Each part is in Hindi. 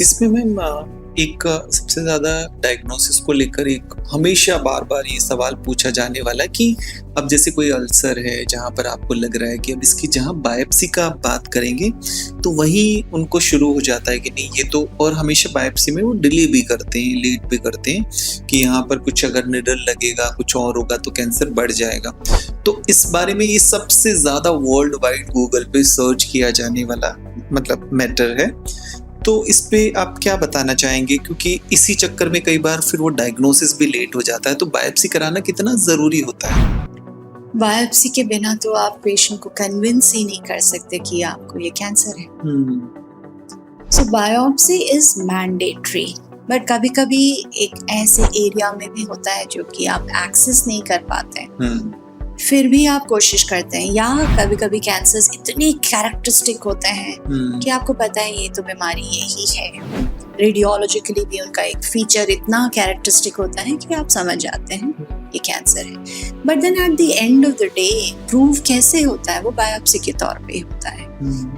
इसमें मैम एक सबसे ज़्यादा डायग्नोसिस को लेकर एक हमेशा बार-बार ये सवाल पूछा जाने वाला कि अब जैसे कोई अल्सर है जहाँ पर आपको लग रहा है कि अब इसकी जहाँ बायोप्सी का आप बात करेंगे, तो वहीं उनको शुरू हो जाता है कि नहीं ये तो, और हमेशा बायोप्सी में वो डिले भी करते हैं, लेट भी करते हैं कि यहाँ पर कुछ अगर निडल लगेगा, कुछ और होगा तो कैंसर बढ़ जाएगा। तो इस बारे में ये सबसे ज़्यादा वर्ल्ड वाइड गूगल पे सर्च किया जाने वाला मतलब मैटर है। तो इस पे आप क्या बताना चाहेंगे? क्योंकि इसी चक्कर में कई बार फिर वो डायग्नोसिस भी लेट हो जाता है, तो बायोप्सी कराना कितना ज़रूरी होता है? बायोप्सी के बिना तो आप पेशेंट को कन्विंस ही नहीं कर सकते कि आपको ये कैंसर है। सो बायोप्सी इज मैंडेटरी, बट कभी कभी एक ऐसे एरिया में भी होता है जो कि आप एक्सेस नहीं कर पाते हैं, फिर भी आप कोशिश करते हैं। या कभी कभी कैंसर्स इतने कैरेक्टरिस्टिक होते हैं कि आपको पता है ये तो बीमारी यही है। रेडियोलॉजिकली भी उनका एक फीचर इतना कैरेक्टरिस्टिक होता है कि आप समझ जाते हैं ये कैंसर है। But then at the end of the day prove कैसे होता है? वो बायोप्सी के तौर पे होता है।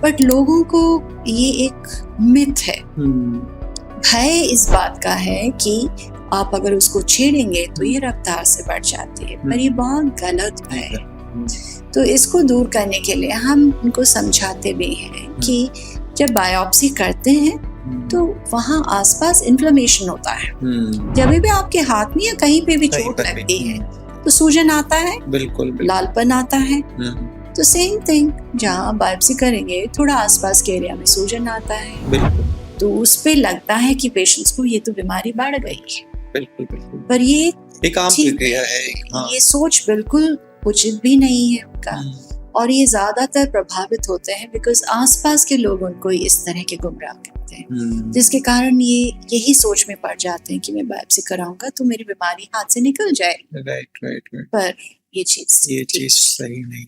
बट लोगों को ये एक मिथ है, भय इस बात का है कि आप अगर उसको छेड़ेंगे तो ये रफ्तार से बढ़ जाती है, पर ये बहुत गलत है। तो इसको दूर करने के लिए हम उनको समझाते भी हैं कि जब बायोप्सी करते हैं तो वहाँ आसपास इन्फ्लेमेशन होता है। जब भी आपके हाथ में या कहीं पे भी चोट लगती है तो सूजन आता है, बिल्कुल। लालपन आता है। तो सेम थिंग जहाँ बायोप्सी करेंगे थोड़ा आसपास के एरिया में सूजन आता है, तो उस पे लगता है कि पेशेंट्स को ये तो बीमारी बढ़ गई है। बिल्कुल। पर ये एक आम प्रक्रिया है। ये सोच बिल्कुल उचित भी नहीं है उनका, और ये ज्यादातर प्रभावित होते हैं बिकॉज आसपास के लोग उनको इस तरह के गुमराह करते हैं, जिसके कारण ये यही सोच में पड़ जाते हैं कि मैं बायोप्सी कराऊंगा तो मेरी बीमारी हाथ से निकल जाएगी। राइट। पर ये चीज सही नहीं।